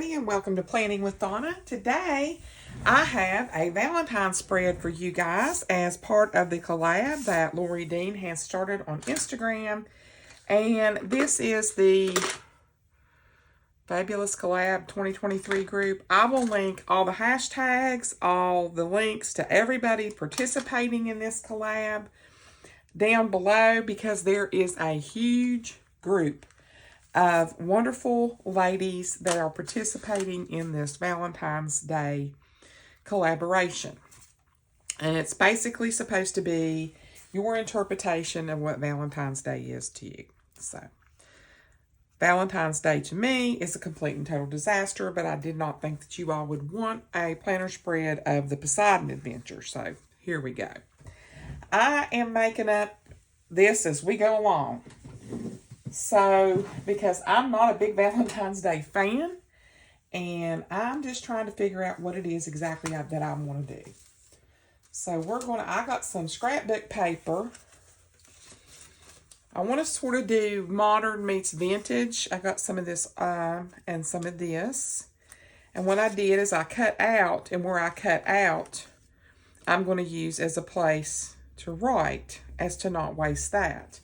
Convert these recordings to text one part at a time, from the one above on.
everybody, and welcome to Planning with Donna. Today, I have a Valentine's spread for you guys as part of the collab that Lori Dean has started on Instagram. And this is the Fabulous Collab 2023 group. I will link all the hashtags, all the links to everybody participating in this collab down below, because there is a huge group of wonderful ladies that are participating in this Valentine's Day collaboration. And it's basically supposed to be your interpretation of what Valentine's Day is to you. So, Valentine's Day to me is a complete and total disaster, but I did not think that you all would want a planner spread of the Poseidon adventure. So, here we go. I am making up this as we go along. So, because I'm not a big Valentine's Day fan, and I'm just trying to figure out what it is exactly that I want to do. So, I got some scrapbook paper. I want to sort of do modern meets vintage. I got some of this and some of this. And what I did is I cut out, and where I cut out, I'm going to use as a place to write, as to not waste that.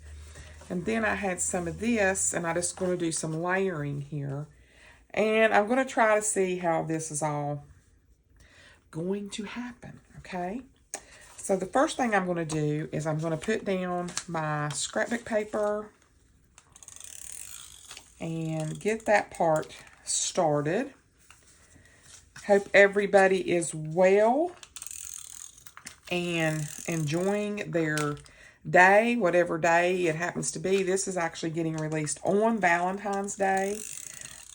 And then I had some of this, and I'm just going to do some layering here. And I'm going to try to see how this is all going to happen, okay? So the first thing I'm going to do is I'm going to put down my scrapbook paper and get that part started. Hope everybody is well and enjoying their day, whatever day it happens to be. This is actually getting released on Valentine's Day,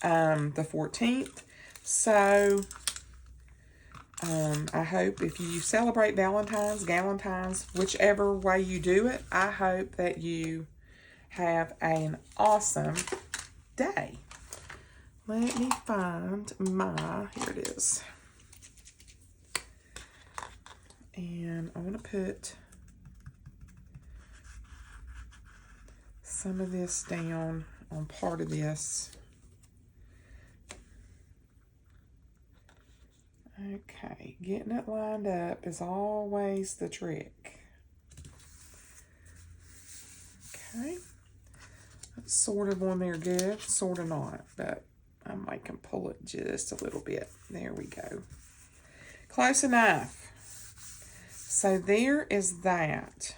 the 14th. So, I hope if you celebrate Galentine's, whichever way you do it, I hope that you have an awesome day. Let me find here it is. And I want to put some of this down on part of this. Okay, getting it lined up is always the trick. Okay, that's sort of on there good, sort of not, but I might can pull it just a little bit. There we go. Close enough. So there is that.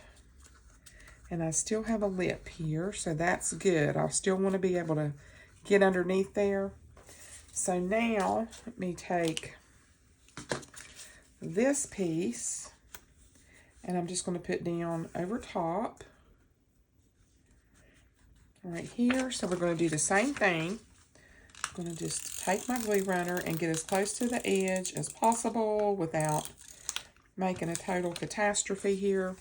And I still have a lip here, so that's good. I still want to be able to get underneath there. So now, let me take this piece, and I'm just going to put down over top, right here. So we're going to do the same thing. I'm going to just take my glue runner and get as close to the edge as possible without making a total catastrophe here.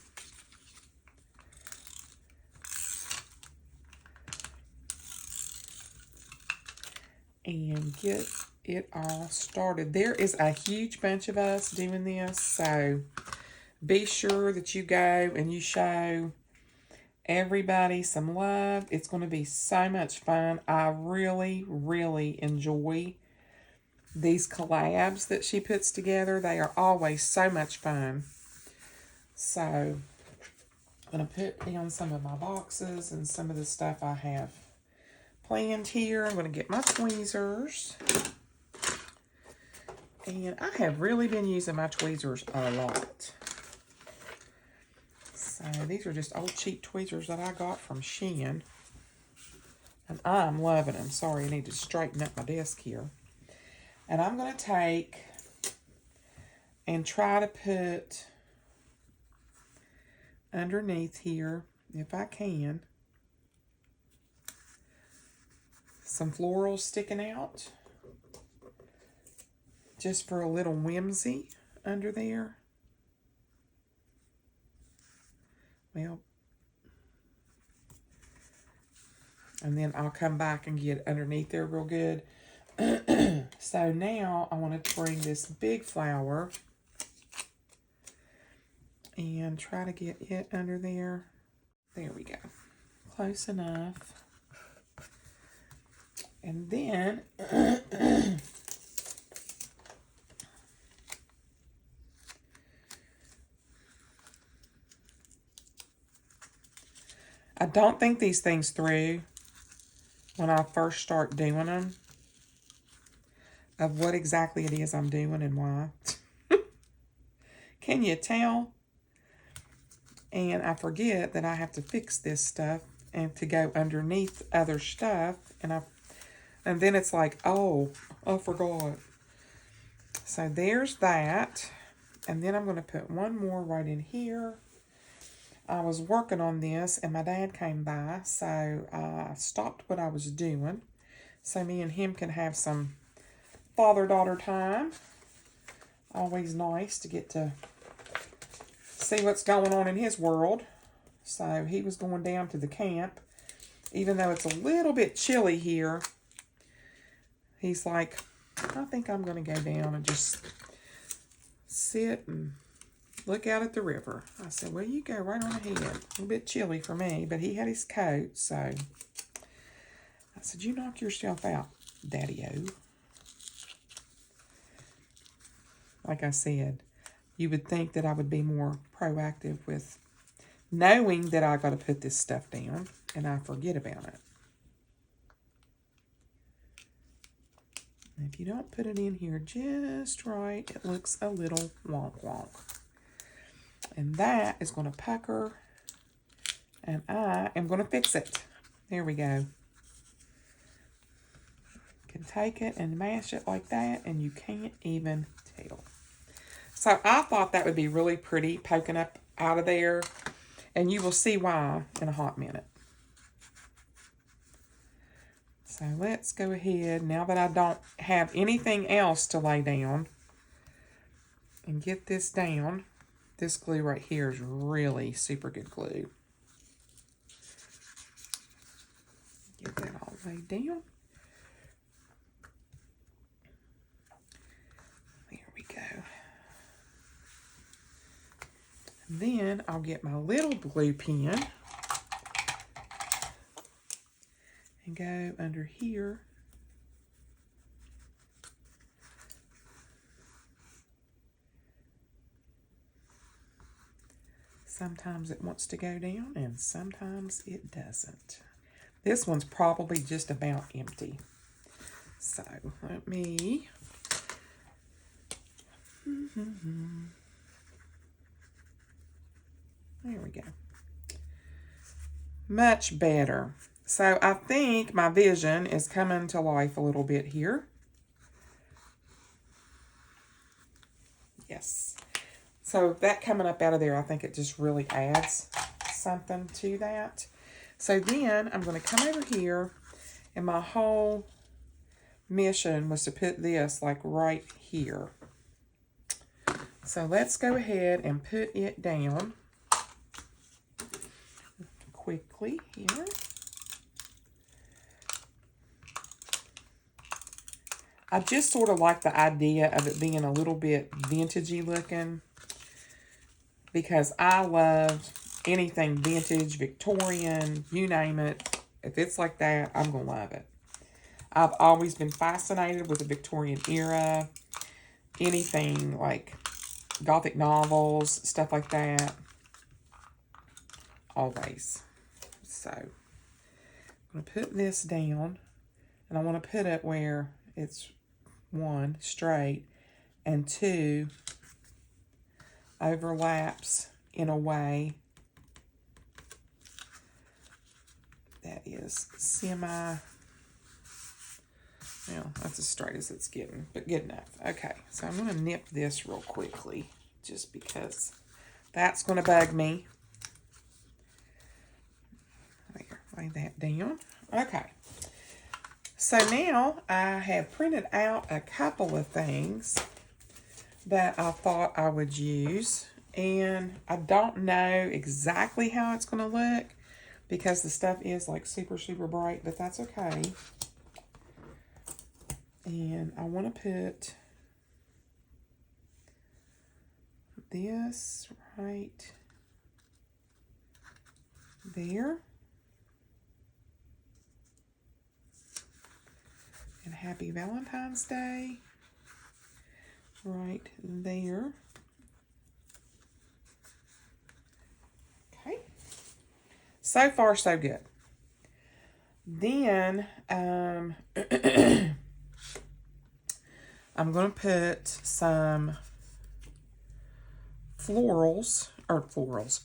And get it all started. There is a huge bunch of us doing this, so be sure that you go and you show everybody some love. It's going to be so much fun. I really, really enjoy these collabs that she puts together. They are always so much fun. So I'm going to put down some of my boxes and some of the stuff I have planned here. I'm going to get my tweezers. And I have really been using my tweezers a lot. So these are just old cheap tweezers that I got from Shein. And I'm loving them. Sorry, I need to straighten up my desk here. And I'm going to take and try to put underneath here, if I can, some florals sticking out, just for a little whimsy under there. Well, and then I'll come back and get underneath there real good. So now I want to bring this big flower and try to get it under there. There we go. Close enough. And then I don't think these things through when I first start doing them of what exactly it is I'm doing and why. Can you tell? And I forget that I have to fix this stuff and to go underneath other stuff. And then it's like, oh, I forgot. So there's that. And then I'm going to put one more right in here. I was working on this and my dad came by. So I stopped what I was doing. So me and him can have some father-daughter time. Always nice to get to see what's going on in his world. So he was going down to the camp. Even though it's a little bit chilly here, he's like, I think I'm going to go down and just sit and look out at the river. I said, well, you go right on ahead. A little bit chilly for me, but he had his coat, so I said, you knock yourself out, Daddy-o. Like I said, you would think that I would be more proactive with knowing that I got to put this stuff down, and I forget about it. If you don't put it in here just right, it looks a little wonk. And that is going to pucker, and I am going to fix it. There we go. You can take it and mash it like that, and you can't even tell. So I thought that would be really pretty poking up out of there, and you will see why in a hot minute. So let's go ahead, now that I don't have anything else to lay down, and get this down. This glue right here is really super good glue. Get that all laid down. There we go. And then I'll get my little glue pen and go under here. Sometimes it wants to go down and sometimes it doesn't. This one's probably just about empty. So let me... There we go. Much better. So I think my vision is coming to life a little bit here. Yes. So that coming up out of there, I think it just really adds something to that. So then I'm going to come over here, and my whole mission was to put this like right here. So let's go ahead and put it down quickly here. I just sort of like the idea of it being a little bit vintagey looking, because I love anything vintage, Victorian, you name it. If it's like that, I'm going to love it. I've always been fascinated with the Victorian era, anything like Gothic novels, stuff like that. Always. So, I'm going to put this down, and I want to put it where it's 1, straight, and 2, overlaps in a way that is semi, well, that's as straight as it's getting, but good enough. Okay, so I'm going to nip this real quickly, just because that's going to bug me. There, lay that down. Okay, so now I have printed out a couple of things that I thought I would use, and I don't know exactly how it's going to look because the stuff is like super bright, but that's okay. And I want to put this right there. Happy Valentine's Day right there. Okay. So far, so good. Then, I'm going to put some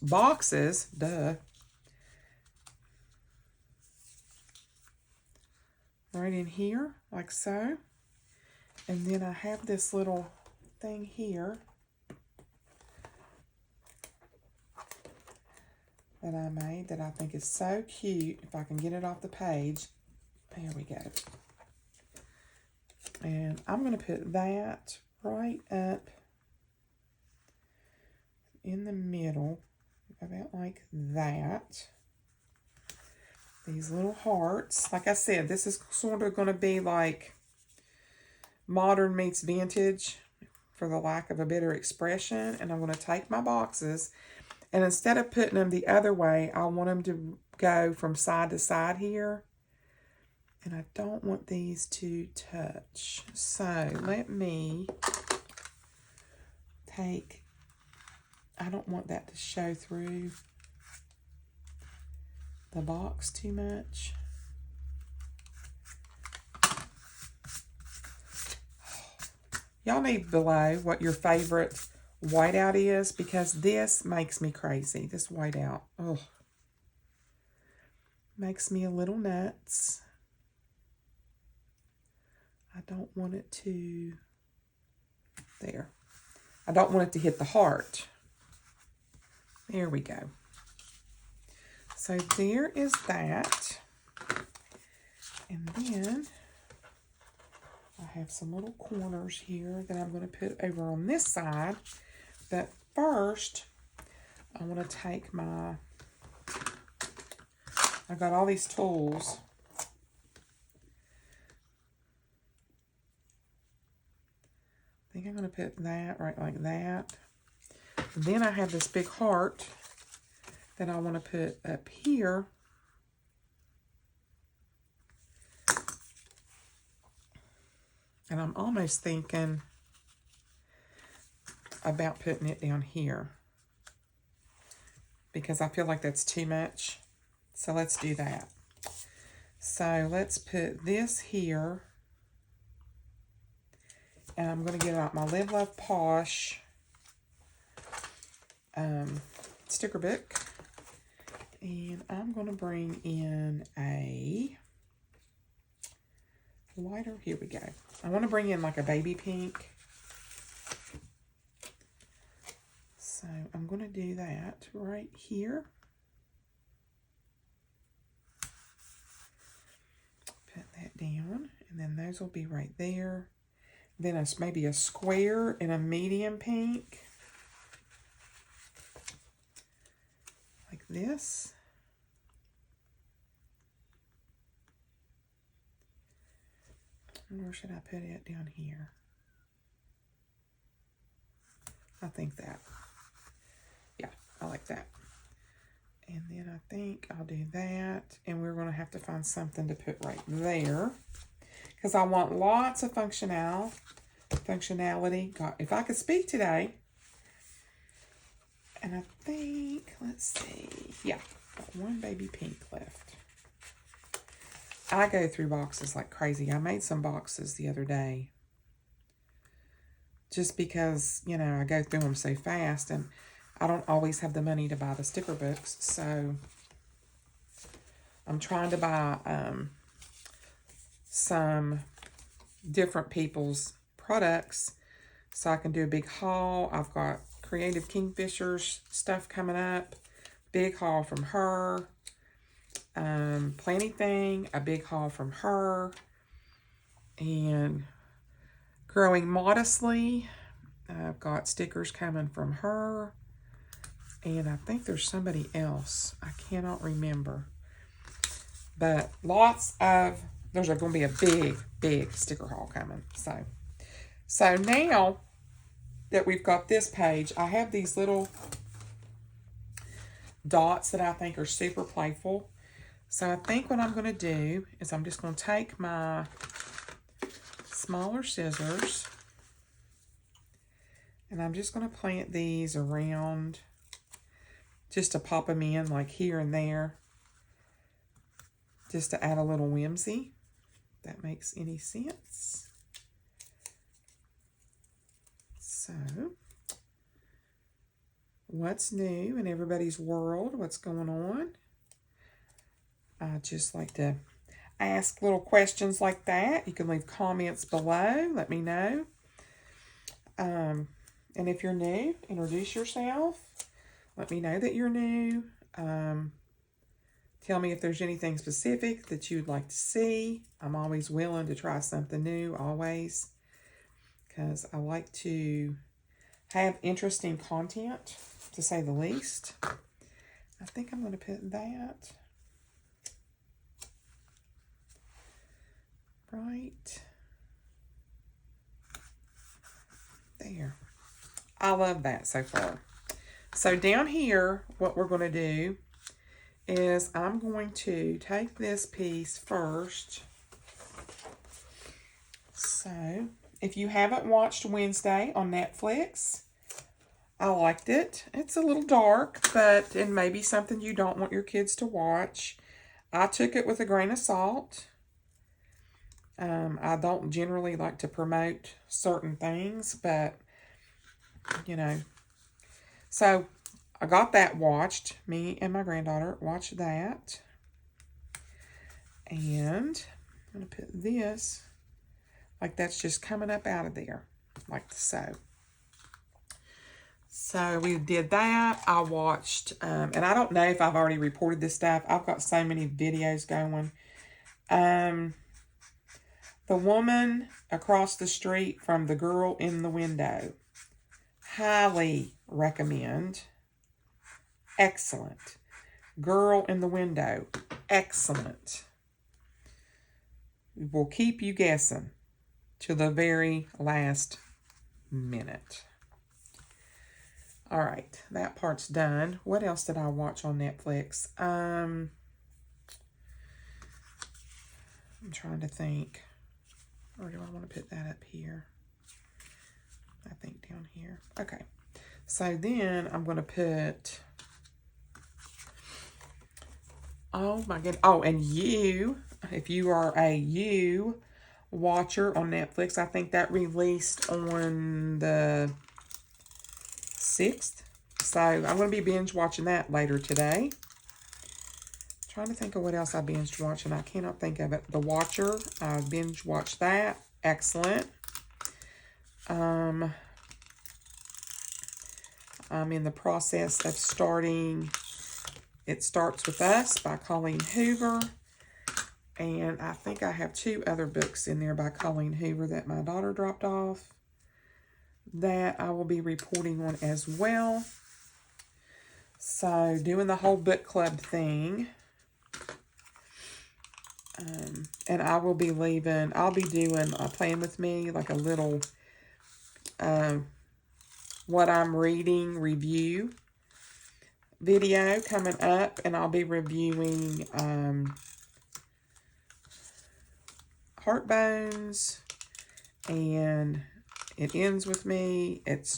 boxes, duh, right in here, like so. And then I have this little thing here that I made that I think is so cute. If I can get it off the page. There we go. And I'm going to put that right up in the middle, about like that. These little hearts. Like I said, this is sort of going to be like modern meets vintage, for the lack of a better expression. And I'm going to take my boxes, and instead of putting them the other way, I want them to go from side to side here. And I don't want these to touch. So let me take, I don't want that to show through the box too much. Y'all need below what your favorite whiteout is, because this makes me crazy. This whiteout, oh, makes me a little nuts. I don't want it to, there. I don't want it to hit the heart. There we go. So there is that. And then I have some little corners here that I'm going to put over on this side. But first, I want to take my, I got all these tools. I think I'm going to put that right like that. And then I have this big heart that I want to put up here. And I'm almost thinking about putting it down here, because I feel like that's too much. So let's do that. So let's put this here. And I'm going to get out my Live Love Posh sticker book. And I'm going to bring in a lighter. Here we go. I want to bring in like a baby pink. So I'm going to do that right here. Put that down. And then those will be right there. Then it's maybe a square in a medium pink. Like this. Where should I put it? Down here. I think that. Yeah, I like that. And then I think I'll do that. And we're going to have to find something to put right there, because I want lots of functionality. God, if I could speak today. And I think, let's see. Yeah, got one baby pink left. I go through boxes like crazy. I made some boxes the other day. Just because, you know, I go through them so fast. And I don't always have the money to buy the sticker books. So I'm trying to buy some different people's products so I can do a big haul. I've got Creative Kingfisher's stuff coming up. Big haul from her. Planty Thing, a big haul from her. And Growing Modestly, I've got stickers coming from her. And I think there's somebody else. I cannot remember. But lots of, there's going to be a big, big sticker haul coming. So now that we've got this page, I have these little dots that I think are super playful. So I think what I'm going to do is I'm just going to take my smaller scissors. And I'm just going to plant these around just to pop them in like here and there. Just to add a little whimsy. If that makes any sense. So, what's new in everybody's world? What's going on? I just like to ask little questions like that. You can leave comments below. Let me know. And if you're new, introduce yourself. Let me know that you're new. Tell me if there's anything specific that you'd like to see. I'm always willing to try something new, always. Because I like to have interesting content, to say the least. I think I'm going to put that right there. I love that so far. So down here, what we're going to do is I'm going to take this piece first. So, if you haven't watched Wednesday on Netflix, I liked it. It's a little dark, but it may be something you don't want your kids to watch. I took it with a grain of salt. I don't generally like to promote certain things, but, you know. So, I got that watched. Me and my granddaughter watched that. And I'm going to put this, like that's just coming up out of there, like so. So we did that. I watched, and I don't know if I've already reported this stuff. I've got so many videos going. The woman across the street from the girl in the window. Highly recommend. Excellent. Girl in the window. Excellent. Will keep you guessing to the very last minute. All right, that part's done. What else did I watch on Netflix? I'm trying to think. Or do I want to put that up here? I think down here. Okay. So then I'm going to put... Oh my goodness. Oh, and You, if you are a You watcher on Netflix, I think that released on the 6th. So I'm going to be binge watching that later today. Trying to think of what else I binged watching. I cannot think of it. The Watcher, I binge watched that. Excellent. I'm in the process of starting It Starts With Us by Colleen Hoover. And I think I have 2 other books in there by Colleen Hoover that my daughter dropped off that I will be reporting on as well. So, doing the whole book club thing. And I will be leaving, I'll be doing a Plan With Me, like a little what I'm reading review video coming up. And I'll be reviewing Heartbones and It Ends With Me. It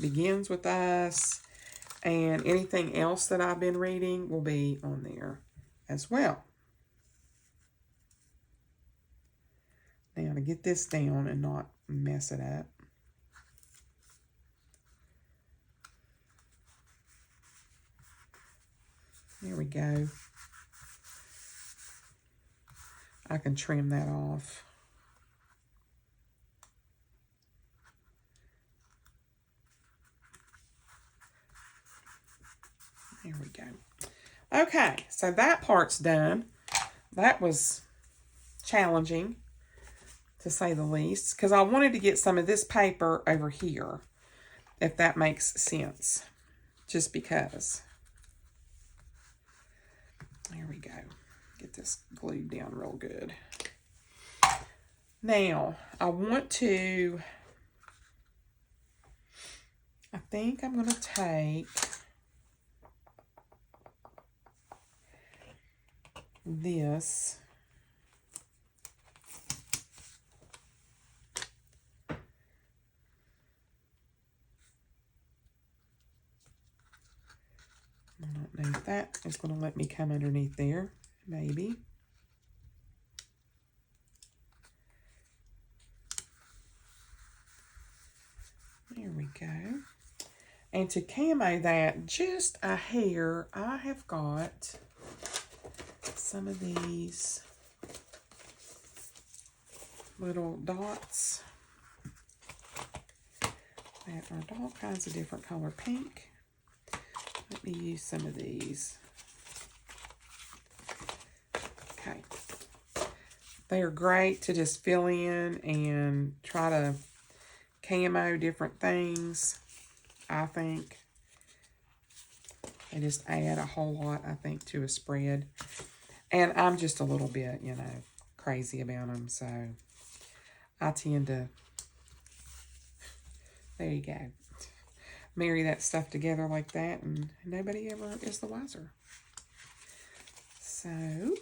Begins With Us. And anything else that I've been reading will be on there as well. Now to get this down and not mess it up. There we go. I can trim that off. There we go. Okay, so that part's done. That was challenging, to say the least, because I wanted to get some of this paper over here, if that makes sense, just because. There we go. Get this glued down real good. Now, I think I'm going to take this I don't know if that is going to let me come underneath there. Maybe. There we go. And to camo that just a hair, I have got some of these little dots that are all kinds of different color pink. Let me use some of these. Okay. They are great to just fill in and try to camo different things, I think. They just add a whole lot, I think, to a spread. And I'm just a little bit, you know, crazy about them, so I tend to, there you go, marry that stuff together like that, and nobody ever is the wiser. So,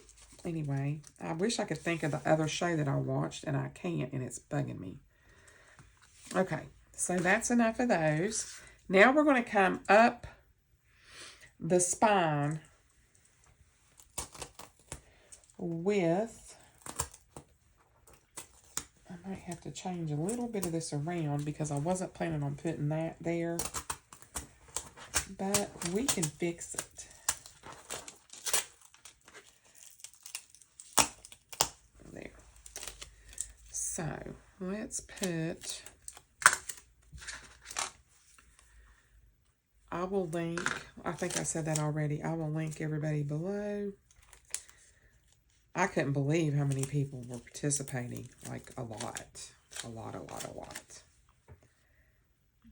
anyway, I wish I could think of the other show that I watched, and I can't, and it's bugging me. Okay, so that's enough of those. Now we're going to come up the spine with, I might have to change a little bit of this around because I wasn't planning on putting that there, but we can fix it. There. So let's put, I will link, I think I said that already, I will link everybody below. I couldn't believe how many people were participating, like a lot. A lot.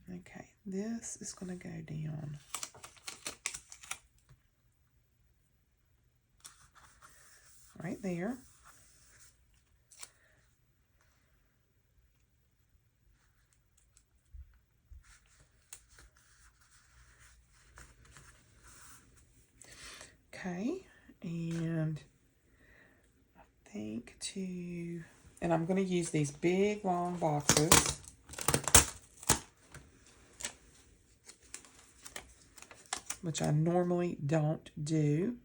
Okay, this is going to go down right there. Okay, and I think and I'm going to use these big long boxes. Which I normally don't do.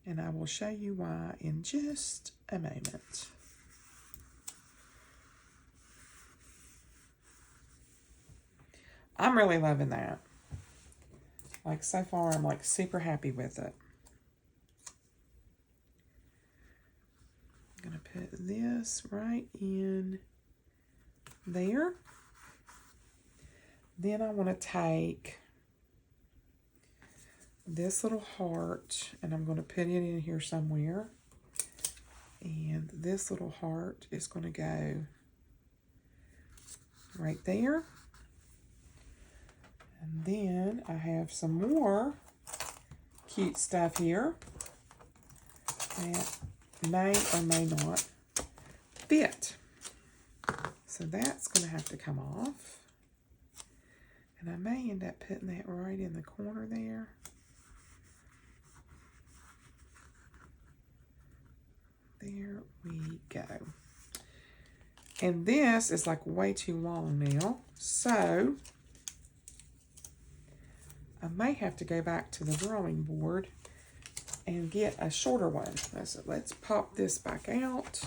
And I will show you why in just a moment. I'm really loving that. Like, so far, I'm like super happy with it. I'm going to put this right in there. Then I want to take this little heart, and I'm going to put it in here somewhere. And this little heart is going to go right there. And then I have some more cute stuff here that may or may not fit. So that's going to have to come off. And I may end up putting that right in the corner there. There we go. And this is like way too long now. So I may have to go back to the drawing board and get a shorter one. So let's pop this back out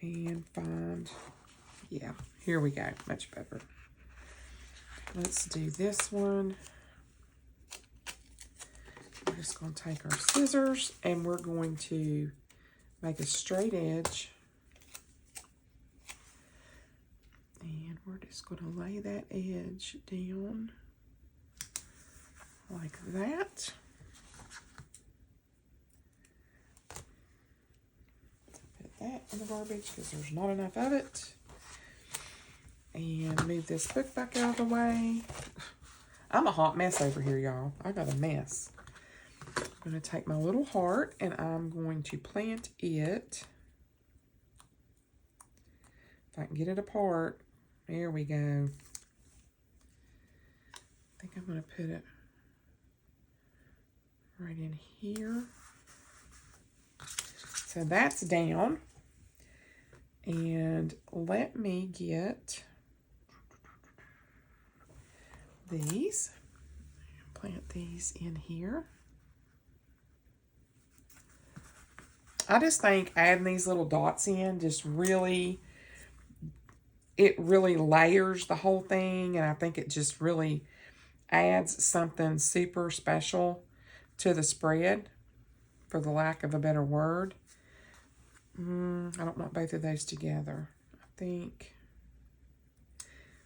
and find, yeah, here we go, much better. Let's do this one. We're just going to take our scissors and we're going to make a straight edge. And we're just going to lay that edge down like that. Put that in the garbage because there's not enough of it. And move this book back out of the way. I'm a hot mess over here, y'all. I got a mess. I'm going to take my little heart and I'm going to plant it. If I can get it apart. There we go. I think I'm going to put it right in here. So that's down. And let me get these. Plant these in here. I just think adding these little dots in just really, it really layers the whole thing, and I think it just really adds something super special to the spread, for the lack of a better word. I don't want both of those together. I think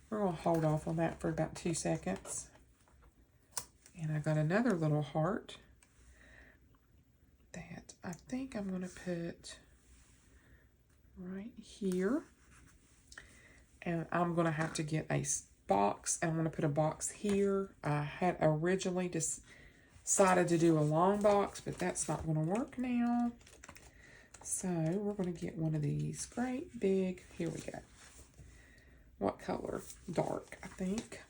we're going to hold off on that for about 2 seconds. And I got another little heart that I think I'm going to put right here. And I'm going to have to get a box. I'm going to put a box here. I had originally decided to do a long box, but that's not going to work now. So we're going to get one of these great big, here we go. What color? Dark, I think.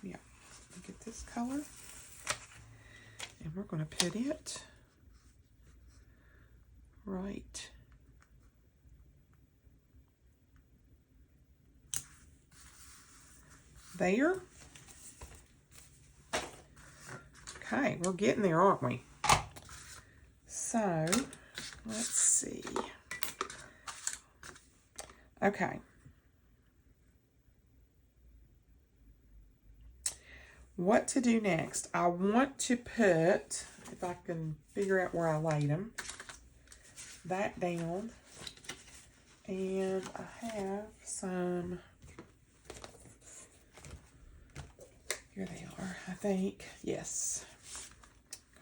Yeah, get this color. And we're going to put it right there. Okay, we're getting there, aren't we? So, let's see. Okay. What to do next? I want to put, if I can figure out where I laid them, that down. And I have some, here they are, I think. Yes.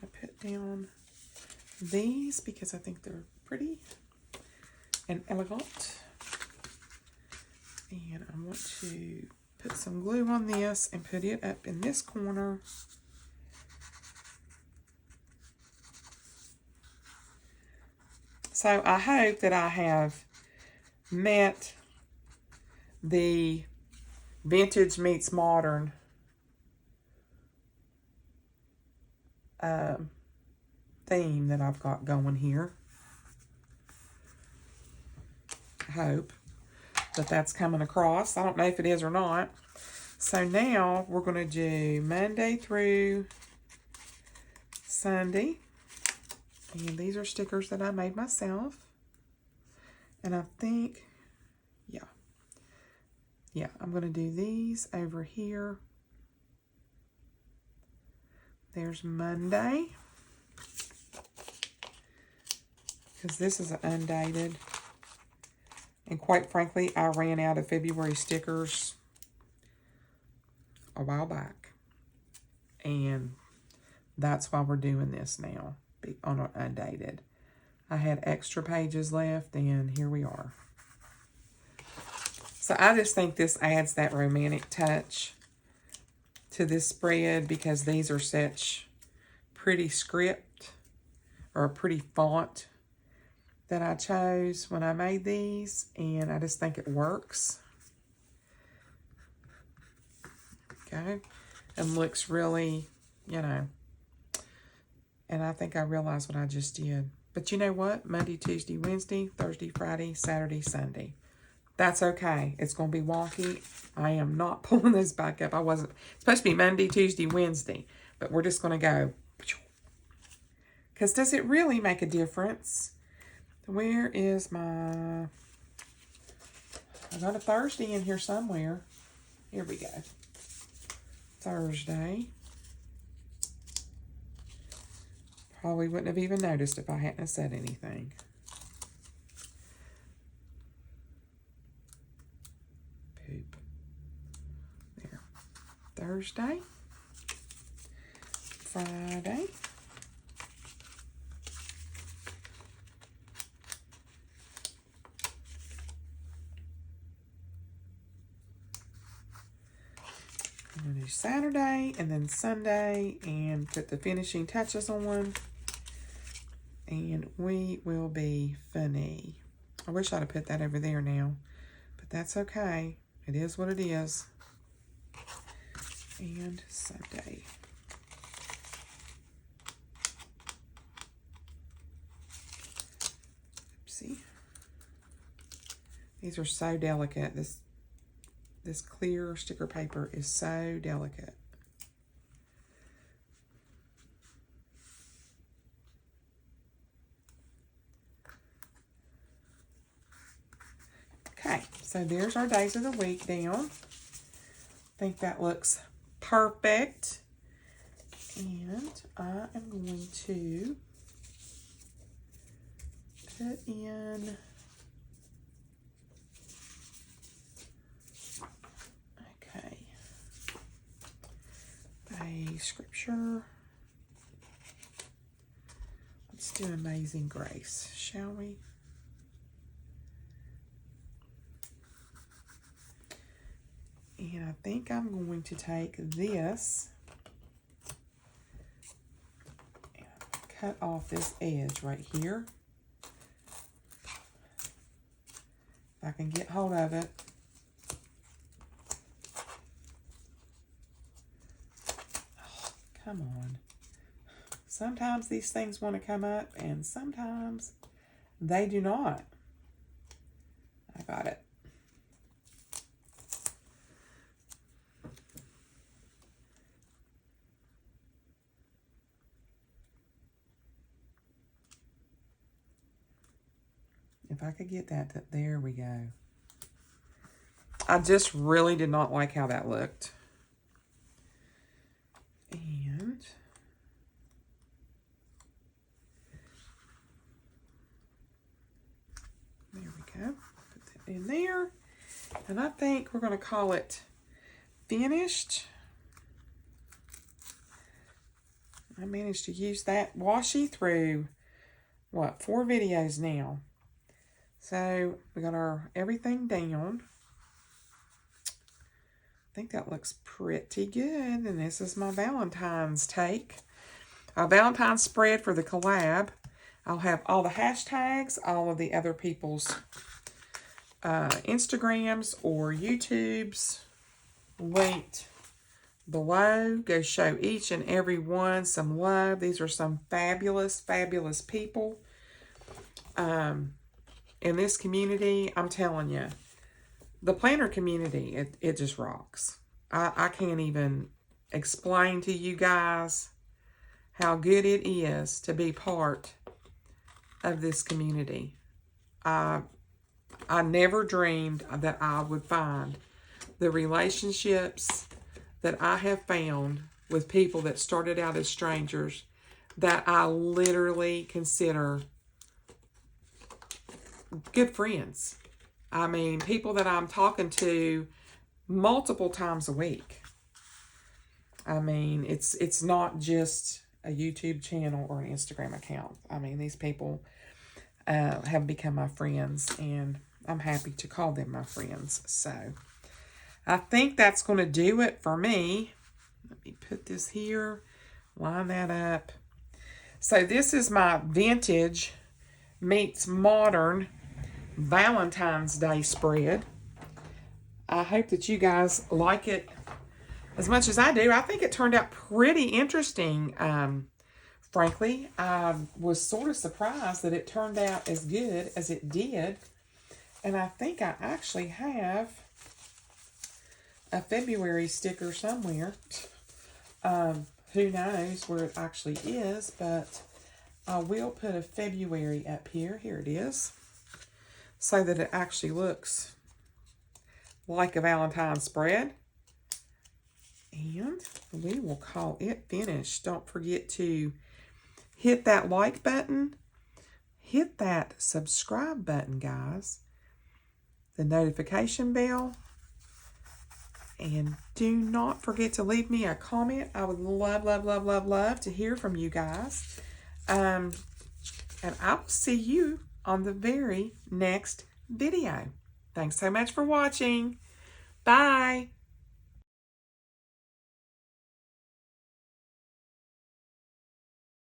I'm going to put down these because I think they're pretty and elegant. And I want to put some glue on this and put it up in this corner. So I hope that I have met the vintage meets modern theme that I've got going here. I hope that that's coming across. I don't know if it is or not. So now we're going to do Monday through Sunday. And these are stickers that I made myself. And I think, yeah, I'm going to do these over here. There's Monday. Because this is undated. And quite frankly, I ran out of February stickers a while back. And that's why we're doing this now on an undated. I had extra pages left, and here we are. So I just think this adds that romantic touch to this spread because these are such pretty script or a pretty font that I chose when I made these, and I just think it works. Okay, and looks really, you know, and I think I realized what I just did. But you know what? Monday, Tuesday, Wednesday, Thursday, Friday, Saturday, Sunday. That's okay. It's going to be wonky. I am not pulling this back up. I wasn't supposed to be Monday, Tuesday, Wednesday, but we're just going to go. Because does it really make a difference? Where is my, I got a Thursday in here somewhere. Here we go. Thursday. Probably wouldn't have even noticed if I hadn't have said anything. Poop. There. Thursday. Friday. I'm going to do Saturday and then Sunday and put the finishing touches on. And we will be funny. I wish I'd have put that over there now, but that's okay. It is what it is. And Sunday. Oopsie. These are so delicate. This This clear sticker paper is so delicate. Okay, so there's our days of the week down. I think that looks perfect. And I am going to put in, okay, a scripture. Let's do Amazing Grace, shall we? And I think I'm going to take this and cut off this edge right here. If I can get hold of it. Oh, come on. Sometimes these things want to come up and sometimes they do not. I got it. If I could get that, there we go. I just really did not like how that looked. And there we go. Put that in there. And I think we're going to call it finished. I managed to use that washi through, what, 4 videos now. So we got our everything down. I think that looks pretty good. And this is my Valentine's take. A Valentine's spread for the collab. I'll have all the hashtags, all of the other people's Instagrams or YouTubes linked below. Go show each and every one some love. These are some fabulous, fabulous people. In this community, I'm telling you, the planner community, it just rocks. I can't even explain to you guys how good it is to be part of this community. I never dreamed that I would find the relationships that I have found with people that started out as strangers that I literally consider good friends. I mean, people that I'm talking to multiple times a week. I mean, it's not just a YouTube channel or an Instagram account. I mean, these people have become my friends, and I'm happy to call them my friends. So, I think that's going to do it for me. Let me put this here, line that up. So, this is my vintage meets modern Valentine's Day spread. I hope that you guys like it as much as I do. I think it turned out pretty interesting. Frankly, I was sort of surprised that it turned out as good as it did. And I think I actually have a February sticker somewhere. Who knows where it actually is, but I will put a February up here. Here it is. So that it actually looks like a Valentine's spread. And we will call it finished. Don't forget to hit that like button. Hit that subscribe button, guys. The notification bell. And do not forget to leave me a comment. I would love, love, love, love, love to hear from you guys. And I will see you on the very next video. Thanks so much for watching. Bye.